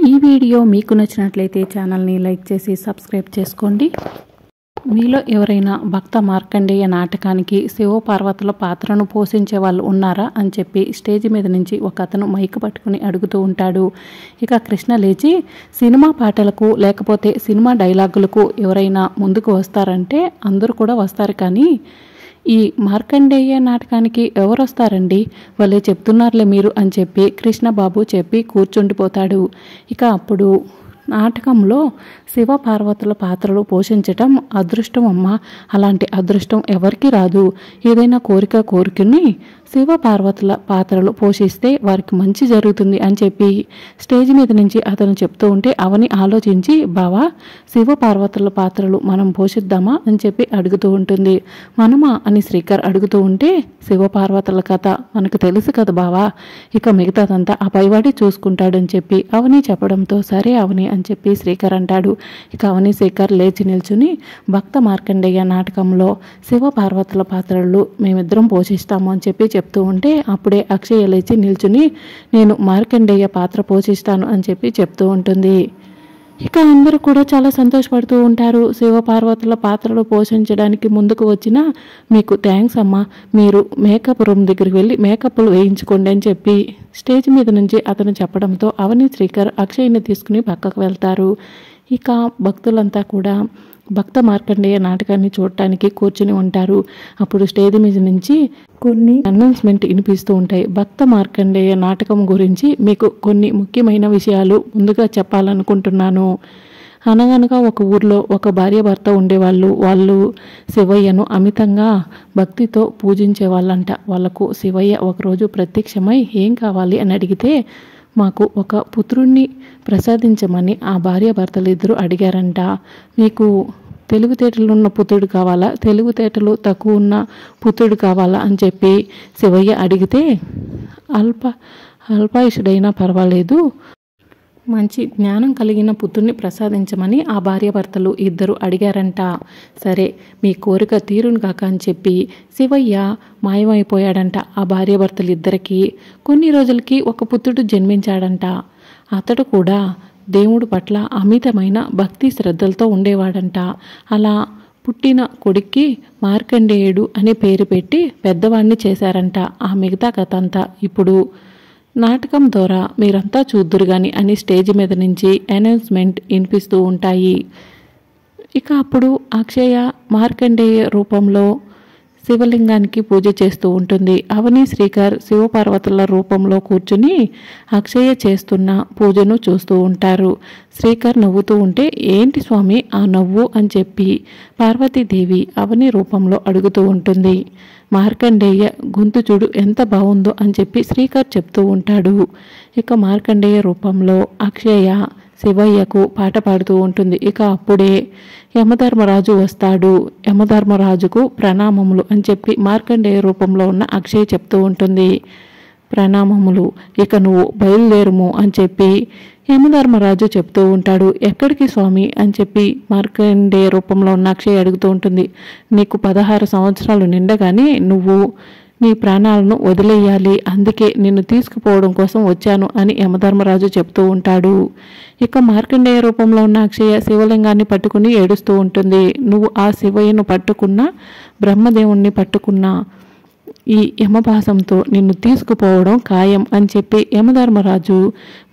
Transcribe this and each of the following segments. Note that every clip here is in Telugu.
ఈ వీడియో మీకు నచ్చినట్లయితే ఛానల్ని లైక్ చేసి సబ్స్క్రైబ్ చేసుకోండి. మీలో ఎవరైనా భక్త మార్కండేయ నాటకానికి శివపార్వతుల పాత్రను పోషించే వాళ్ళు ఉన్నారా అని చెప్పి స్టేజ్ మీద నుంచి ఒక అతను మైక్ పట్టుకుని అడుగుతూ ఉంటాడు. ఇక కృష్ణ లేచి సినిమా పాటలకు లేకపోతే సినిమా డైలాగులకు ఎవరైనా ముందుకు వస్తారంటే అందరూ కూడా వస్తారు, కానీ ఈ మార్కండేయ నాటకానికి ఎవరు వస్తారండి, వాళ్ళే చెప్తున్నారులే మీరు అని చెప్పి కృష్ణబాబు చెప్పి కూర్చుండిపోతాడు. ఇక అప్పుడు నాటకంలో శివపార్వతుల పాత్రలు పోషించటం అదృష్టం అమ్మ, అలాంటి అదృష్టం ఎవరికి రాదు. ఏదైనా కోరిక కోరుకుని శివపార్వతుల పాత్రలు పోషిస్తే వారికి మంచి జరుగుతుంది అని చెప్పి స్టేజ్ మీద నుంచి అతను చెప్తూ ఉంటే అవని ఆలోచించి, బావా శివపార్వతుల పాత్రలు మనం పోషిద్దామా అని చెప్పి అడుగుతూ ఉంటుంది. మనమా అని శ్రీకర్ అడుగుతూ ఉంటే, శివపార్వతుల కథ మనకు తెలుసు కదా బావా, ఇక మిగతాదంతా ఆ పైవాడి చూసుకుంటాడని చెప్పి అవని చెప్పడంతో సరే అవని అని చెప్పి శ్రీకర్ అంటాడు. ఇక అవని శ్రీకర్ లేచి నిల్చుని భక్త మార్కండేయ నాటకంలో శివపార్వతుల పాత్రలు మేమిద్దరం పోషిస్తాము అని చెప్పి చెప్తూ ఉంటే అప్పుడే అక్షయ లేచి నిల్చుని నేను మార్కండేయ పాత్ర పోషిస్తాను అని చెప్పి చెప్తూ ఉంటుంది. ఇక అందరూ కూడా చాలా సంతోషపడుతూ ఉంటారు. శివపార్వతుల పాత్రలు పోషించడానికి ముందుకు వచ్చిన మీకు థ్యాంక్స్ అమ్మా, మీరు మేకప్ రూమ్ దగ్గరికి వెళ్ళి మేకప్లు వేయించుకోండి అని చెప్పి స్టేజ్ మీద నుంచి అతను చెప్పడంతో అవని శ్రీకర్ అక్షయ్ని తీసుకుని పక్కకు వెళ్తారు. ఇక భక్తులంతా కూడా భక్త మార్కండేయ నాటకాన్ని చూడటానికి కూర్చుని ఉంటారు. అప్పుడు స్టేజ్ మీద నుంచి కొన్ని అనౌన్స్మెంట్ వినిపిస్తూ ఉంటాయి. భక్త మార్కండేయ నాటకం గురించి మీకు కొన్ని ముఖ్యమైన విషయాలు ముందుగా చెప్పాలనుకుంటున్నాను. అనగనగా ఒక ఊర్లో ఒక భార్య భర్త ఉండేవాళ్ళు. వాళ్ళు శివయ్యను అమితంగా భక్తితో పూజించే వాళ్ళంట. వాళ్ళకు శివయ్య ఒకరోజు ప్రత్యక్షమై ఏం కావాలి అని అడిగితే మాకు ఒక పుత్రుణ్ణి ప్రసాదించమని ఆ భార్య భర్తలు ఇద్దరు అడిగారంట. మీకు తెలుగుతేటలు ఉన్న పుత్రుడు కావాలా, తెలుగుతేటలు తక్కువ ఉన్న పుత్రుడు కావాలా అని చెప్పి శివయ్య అడిగితే అల్పాయుషుడైనా పర్వాలేదు, మంచి జ్ఞానం కలిగిన పుత్రుని ప్రసాదించమని ఆ భార్యాభర్తలు ఇద్దరు అడిగారంట. సరే మీ కోరిక తీరును కాక అని చెప్పి శివయ్య మాయమైపోయాడంట. ఆ భార్యాభర్తలు ఇద్దరికి కొన్ని రోజులకి ఒక పుత్రుడు జన్మించాడంట. అతడు కూడా దేవుడి పట్ల అమితమైన భక్తి శ్రద్ధలతో ఉండేవాడంట. అలా పుట్టిన కొడుక్కి మార్కండేయుడు అనే పేరు పెట్టి పెద్దవాడిని చేశారంట. ఆ మిగతా కథ అంతా ఇప్పుడు నాటకం ద్వారా మీరంతా చూద్దురు కానీ అని స్టేజ్ మీద నుంచి అనౌన్స్మెంట్ వినిపిస్తూ ఉంటాయి. ఇక అప్పుడు అక్షయ మార్కండేయ రూపంలో శివలింగానికి పూజ చేస్తూ ఉంటుంది. అవని శ్రీకర్ శివపార్వతుల రూపంలో కూర్చుని అక్షయ చేస్తున్న పూజను చూస్తూ ఉంటారు. శ్రీకర్ నవ్వుతూ ఉంటే ఏంటి స్వామి ఆ నవ్వు అని చెప్పి పార్వతీదేవి అవని రూపంలో అడుగుతూ ఉంటుంది. మార్కండేయ గొంతు చూడు ఎంత బాగుందో అని చెప్పి శ్రీకర్ చెప్తూ ఉంటాడు. ఇక మార్కండేయ రూపంలో అక్షయ శివయ్యకు పాట పాడుతూ ఉంటుంది. ఇక అప్పుడే యమధర్మరాజు వస్తాడు. యమధర్మరాజుకు ప్రణామములు అని చెప్పి మార్కండేయ రూపంలో ఉన్న అక్షయ్ చెప్తూ ఉంటుంది. ప్రణామములు, ఇక నువ్వు బయలుదేరుము అని చెప్పి యమధర్మరాజు చెప్తూ ఉంటాడు. ఎక్కడికి స్వామి అని చెప్పి మార్కండేయ రూపంలో ఉన్న అక్షయ్ అడుగుతూ ఉంటుంది. నీకు 16 సంవత్సరాలు నిండగానే నువ్వు నీ ప్రాణాలను వదిలేయాలి, అందుకే నిన్ను తీసుకుపోవడం కోసం వచ్చాను అని యమధర్మరాజు చెప్తూ ఉంటాడు. ఇక మార్కండేయ రూపంలో ఉన్న అక్షయ శివలింగాన్ని పట్టుకుని ఏడుస్తూ ఉంటుంది. నువ్వు ఆ శివయ్యను పట్టుకున్నా, బ్రహ్మదేవుణ్ణి పట్టుకున్నా ఈ యమపాసంతో నిన్ను తీసుకుపోవడం ఖాయం అని చెప్పి యమధర్మరాజు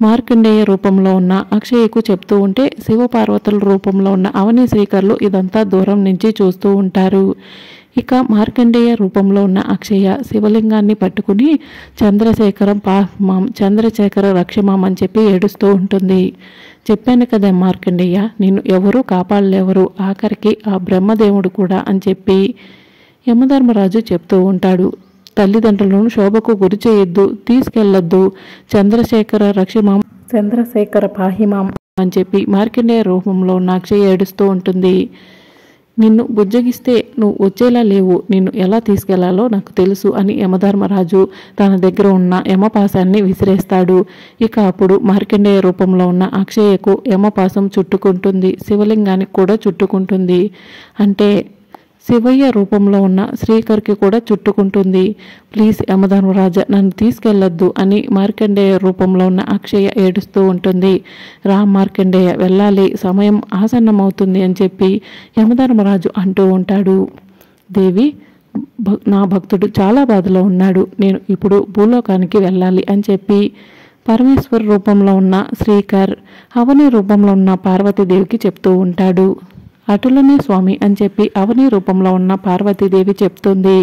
మార్కండేయ రూపంలో ఉన్న అక్షయకు చెప్తూ ఉంటే శివపార్వతుల రూపంలో ఉన్న అవని శ్రీకర్లు ఇదంతా దూరం నుంచి చూస్తూ ఉంటారు. ఇక మార్కండేయ రూపంలో ఉన్న అక్షయ శివలింగాన్ని పట్టుకుని చంద్రశేఖర రక్షమాం అని చెప్పి ఏడుస్తూ ఉంటుంది. చెప్పాను కదా మార్కండేయ, నిన్ను ఎవరూ కాపాడలేవరు, ఆఖరికి ఆ బ్రహ్మదేవుడు కూడా అని చెప్పి యమధర్మరాజు చెప్తూ ఉంటాడు. తల్లిదండ్రులను శోభకు గురి చేయొద్దు, తీసుకెళ్లొద్దు, చంద్రశేఖర పాహిమాం అని చెప్పి మార్కండేయ రూపంలో ఉన్న అక్షయ ఏడుస్తూ ఉంటుంది. నిన్ను బుజ్జగిస్తే నువ్వు వచ్చేలా లేవు, నిన్ను ఎలా తీసుకెళ్లాలో నాకు తెలుసు అని యమధర్మరాజు తన దగ్గర ఉన్న యమపాసాన్ని విసిరేస్తాడు. ఇక అప్పుడు మార్కండేయ రూపంలో ఉన్న అక్షయకు యమపాసం చుట్టుకుంటుంది, శివలింగానికి కూడా చుట్టుకుంటుంది. అంటే శివయ్య రూపంలో ఉన్న శ్రీకర్కి కూడా చుట్టుకుంటుంది. ప్లీజ్ యమధర్మరాజా, నన్ను తీసుకెళ్లొద్దు అని మార్కండేయ రూపంలో ఉన్న అక్షయ ఏడుస్తూ ఉంటుంది. మార్కండేయ, వెళ్ళాలి, సమయం ఆసన్నమవుతుంది అని చెప్పి యమధర్మరాజు అంటూ ఉంటాడు. దేవి, నా భక్తుడు చాలా బాధలో ఉన్నాడు, నేను ఇప్పుడు భూలోకానికి వెళ్ళాలి అని చెప్పి పరమేశ్వర రూపంలో ఉన్న శ్రీకర్ అవని రూపంలో ఉన్న పార్వతీదేవికి చెప్తూ ఉంటాడు. అటులనే స్వామి అని చెప్పి అవని రూపంలో ఉన్న పార్వతీదేవి చెప్తుంది.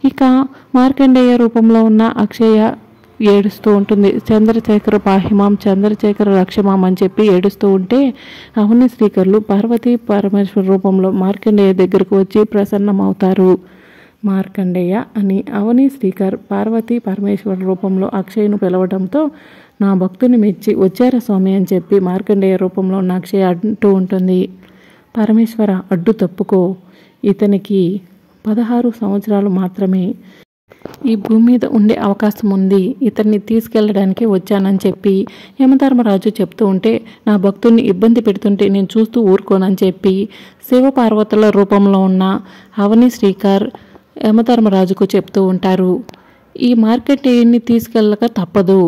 ఇక మార్కండేయ రూపంలో ఉన్న అక్షయ ఏడుస్తూ ఉంటుంది. చంద్రశేఖర పాహిమాం, చంద్రశేఖర రక్షమాం అని చెప్పి ఏడుస్తూ ఉంటే అవని శ్రీకర్లు పార్వతీ పరమేశ్వర రూపంలో మార్కండేయ దగ్గరకు వచ్చి ప్రసన్నమవుతారు. మార్కండేయ అని అవని శ్రీకర్ పార్వతీ పరమేశ్వర రూపంలో అక్షయను పిలవడంతో నా భక్తుని మెచ్చి వచ్చారా స్వామి అని చెప్పి మార్కండేయ రూపంలో ఉన్న అక్షయ అంటూ ఉంటుంది. పరమేశ్వర, అడ్డు తప్పుకో, ఇతనికి 16 సంవత్సరాలు మాత్రమే ఈ భూమి మీద ఉండే అవకాశం ఉంది, ఇతన్ని తీసుకెళ్ళడానికి వచ్చానని చెప్పి యమధర్మరాజు చెప్తూ ఉంటే నా భక్తుడిని ఇబ్బంది పెడుతుంటే నేను చూస్తూ ఊరుకోనని చెప్పి శివపార్వతుల రూపంలో ఉన్న అవని శ్రీకర్ యమధర్మరాజుకు చెప్తూ ఉంటారు. ఈ మార్కండేయుని తీసుకెళ్ళక తప్పదు,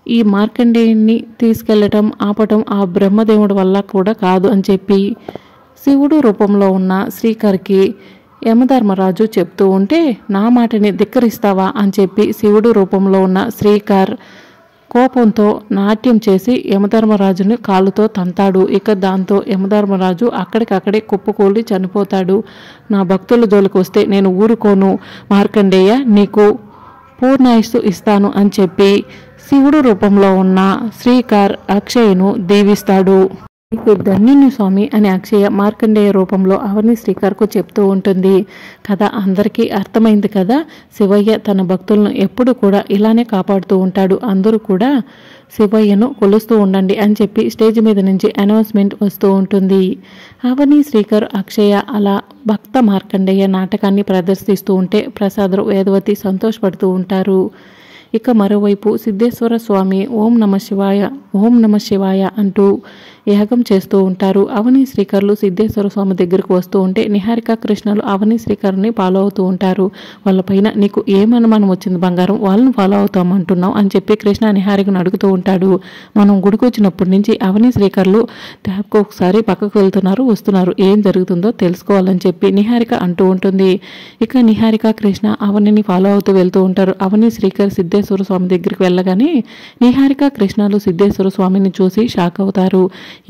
ఈ మార్కండేయుని తీసుకెళ్ళటం ఆపటం ఆ బ్రహ్మదేవుడి వల్ల కూడా కాదు అని చెప్పి శివుడు రూపంలో ఉన్న శ్రీకర్కి యమధర్మరాజు చెప్తూ ఉంటే నా మాటని ధిక్కరిస్తావా అని చెప్పి శివుడు రూపంలో ఉన్న శ్రీకర్ కోపంతో నాట్యం చేసి యమధర్మరాజుని కాలుతో తంతాడు. ఇక దాంతో యమధర్మరాజు అక్కడికక్కడే కుప్పకూలి చనిపోతాడు. నా భక్తుల జోలికి వస్తే నేను ఊరుకోను మార్కండేయ, నీకు పూర్ణాయుస్సు ఇస్తాను అని చెప్పి శివుడు రూపంలో ఉన్న శ్రీకర్ అక్షయను దీవిస్తాడు. నీకు ధన్యుని స్వామి అని అక్షయ మార్కండేయ రూపంలో అవని శ్రీకర్కు చెప్తూ ఉంటుంది. కథ అందరికీ అర్థమైంది కదా. శివయ్య తన భక్తులను ఎప్పుడు కూడా ఇలానే కాపాడుతూ ఉంటాడు. అందరూ కూడా శివయ్యను కొలుస్తూ ఉండండి అని చెప్పి స్టేజ్ మీద నుంచి అనౌన్స్మెంట్ వస్తూ ఉంటుంది. అవని శ్రీకర్ అక్షయ అలా భక్త మార్కండేయ నాటకాన్ని ప్రదర్శిస్తూ ఉంటే ప్రసాదరు వేదవతి సంతోషపడుతూ ఉంటారు. ఇక మరోవైపు సిద్ధేశ్వర స్వామి ఓం నమ శివాయ అంటూ యాగం చేస్తూ ఉంటారు. అవని శ్రీకర్లు సిద్ధేశ్వర స్వామి దగ్గరకు వస్తూ ఉంటే నిహారిక కృష్ణలు అవని శ్రీకర్ని ఫాలో అవుతూ ఉంటారు. వాళ్ళపైన నీకు ఏం అనుమానం వచ్చింది బంగారం, వాళ్ళని ఫాలో అవుతామంటున్నావు అని చెప్పి కృష్ణ నిహారికను అడుగుతూ ఉంటాడు. మనం గుడికి వచ్చినప్పటి నుంచి అవని శ్రీకర్లు ట్యాబ్కి ఒకసారి పక్కకు వెళ్తున్నారు వస్తున్నారు, ఏం జరుగుతుందో తెలుసుకోవాలని చెప్పి నిహారిక అంటూ ఉంటుంది. ఇక నిహారిక కృష్ణ అవనిని ఫాలో అవుతూ వెళ్తూ ఉంటారు. అవని శ్రీకర్ సిద్ధేశ్వర స్వామి దగ్గరికి వెళ్ళగానే నిహారిక కృష్ణలు సిద్ధేశ్వర స్వామిని చూసి షాక్ అవుతారు.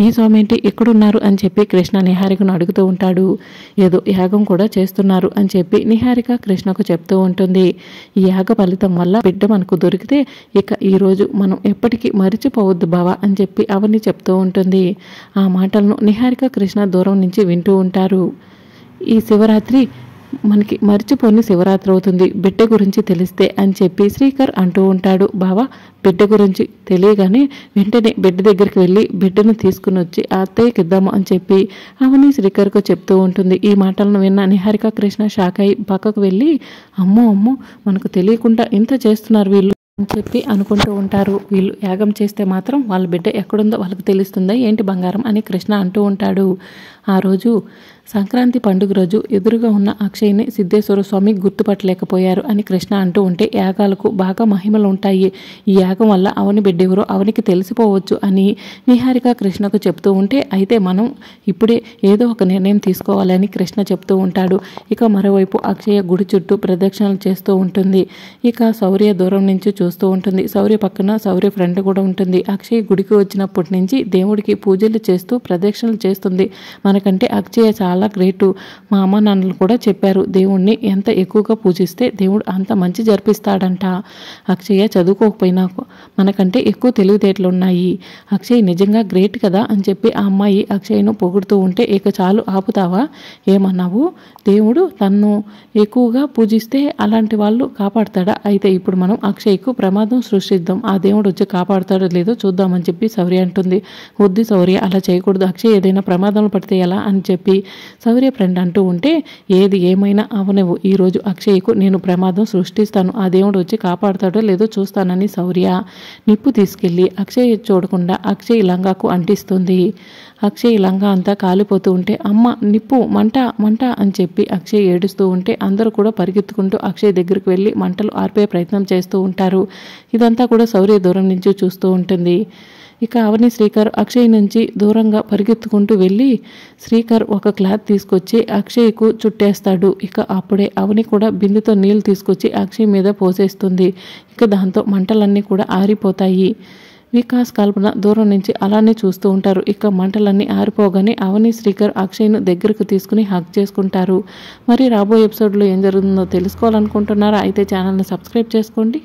ఈ స్వామి ఏంటి ఎక్కడున్నారు అని చెప్పి కృష్ణ నిహారికను అడుగుతూ ఉంటాడు. ఏదో యాగం కూడా చేస్తున్నారు అని చెప్పి నిహారిక కృష్ణకు చెప్తూ ఉంటుంది. ఈ యాగ ఫలితం వల్ల బిడ్డ మనకు దొరికితే ఇక ఈరోజు మనం ఎప్పటికీ మరిచిపోవద్దు బావా అని చెప్పి అవని చెప్తూ ఉంటుంది. ఆ మాటలను నిహారిక కృష్ణ దూరం నుంచి వింటూ ఉంటారు. ఈ శివరాత్రి మనకి మర్చిపోని శివరాత్రి అవుతుంది, బిడ్డ గురించి తెలిస్తే అని చెప్పి శ్రీకర్ అంటూ ఉంటాడు. బావా, బిడ్డ గురించి తెలియగానే వెంటనే బిడ్డ దగ్గరికి వెళ్ళి బిడ్డను తీసుకుని వచ్చి అత్తయ్యకి ఇద్దాము అని చెప్పి అవని శ్రీకర్కు చెప్తూ ఉంటుంది. ఈ మాటలను విన్న నిహారిక కృష్ణ షాక్ అయి పక్కకు వెళ్ళి అమ్మో మనకు తెలియకుండా ఇంత చేస్తున్నారు వీళ్ళు అని చెప్పి అనుకుంటూ ఉంటారు. వీళ్ళు యాగం చేస్తే మాత్రం వాళ్ళ బిడ్డ ఎక్కడుందో వాళ్ళకి తెలుస్తుందా ఏంటి బంగారం అని కృష్ణ అంటూ ఉంటాడు. ఆ రోజు సంక్రాంతి పండుగ రోజు ఎదురుగా ఉన్న అక్షయ్ని సిద్ధేశ్వర స్వామి గుర్తుపట్టలేకపోయారు అని కృష్ణ అంటూ ఉంటే యాగాలకు బాగా మహిమలు ఉంటాయి, ఈ యాగం వల్ల అవని బిడ్డెవరో అవనికి తెలిసిపోవచ్చు అని నిహారిక కృష్ణకు చెప్తూ ఉంటే అయితే మనం ఇప్పుడే ఏదో ఒక నిర్ణయం తీసుకోవాలని కృష్ణ చెప్తూ ఉంటాడు. ఇక మరోవైపు అక్షయ గుడి చుట్టూ ప్రదక్షిణలు చేస్తూ ఉంటుంది. ఇక శౌర్య దూరం నుంచి చూస్తూ ఉంటుంది. శౌర్య పక్కన శౌర్య ఫ్రెండ్ కూడా ఉంటుంది. అక్షయ్ గుడికి వచ్చినప్పటి నుంచి దేవుడికి పూజలు చేస్తూ ప్రదక్షిణలు చేస్తుంది. మనకంటే అక్షయ చాలా గ్రేటు. మా అమ్మ నాన్నలు కూడా చెప్పారు, దేవుణ్ణి ఎంత ఎక్కువగా పూజిస్తే దేవుడు అంత మంచి జరిపిస్తాడంట. అక్షయ చదువుకోకపోయినా మనకంటే ఎక్కువ తెలివితేటలు ఉన్నాయి, అక్షయ్ నిజంగా గ్రేట్ కదా అని చెప్పి ఆ అమ్మాయి అక్షయ్ను పొగుడుతూ ఉంటే ఇక చాలు ఆపుతావా, ఏమన్నావు, దేవుడు తన్ను ఎక్కువగా పూజిస్తే అలాంటి వాళ్ళు కాపాడతాడా, అయితే ఇప్పుడు మనం అక్షయ్కు ప్రమాదం సృష్టిద్దాం, ఆ దేవుడు వచ్చి కాపాడుతాడో లేదో చూద్దామని చెప్పి శౌర్య అంటుంది. వద్దు శౌర్య, అలా చేయకూడదు, అక్షయ్ ఏదైనా ప్రమాదంలో పడితే ఎలా అని చెప్పి శౌర్య ఫ్రెండ్ అంటూ ఉంటే ఏది ఏమైనా అవనవు, ఈరోజు అక్షయ్కు నేను ప్రమాదం సృష్టిస్తాను, ఆ దేవుడు వచ్చి కాపాడుతాడో లేదో చూస్తానని శౌర్య నిప్పు తీసుకెళ్ళి అక్షయ్ చూడకుండా అక్షయ్ లంగాకు అంటిస్తుంది. అక్షయ్ లంగా అంతా కాలిపోతూ ఉంటే అమ్మ నిప్పు మంట మంట అని చెప్పి అక్షయ్ ఏడుస్తూ ఉంటే అందరూ కూడా పరిగెత్తుకుంటూ అక్షయ్ దగ్గరికి వెళ్ళి మంటలు ఆర్పే ప్రయత్నం చేస్తూ ఉంటారు. ఇదంతా కూడా శౌర్య దూరం నుంచి చూస్తూ ఉంటుంది. ఇక అవని శ్రీకర్ అక్షయ్ నుంచి దూరంగా పరిగెత్తుకుంటూ వెళ్ళి శ్రీకర్ ఒక క్లాత్ తీసుకొచ్చి అక్షయ్కు చుట్టేస్తాడు. ఇక అప్పుడే అవని కూడా బిందెతో నీళ్ళు తీసుకొచ్చి అక్షయ్ మీద పోసేస్తుంది. ఇక దాంతో మంటలన్నీ కూడా ఆరిపోతాయి. వికాస్ కల్పన దూరం నుంచి అలానే చూస్తూ ఉంటారు. ఇక మంటలన్నీ ఆరిపోగానే అవని శ్రీకర్ అక్షయ్ను దగ్గరకు తీసుకుని హగ్ చేసుకుంటారు. మరి రాబోయే ఎపిసోడ్లో ఏం జరుగుతుందో తెలుసుకోవాలనుకుంటున్నారా? అయితే ఛానల్ని సబ్స్క్రైబ్ చేసుకోండి.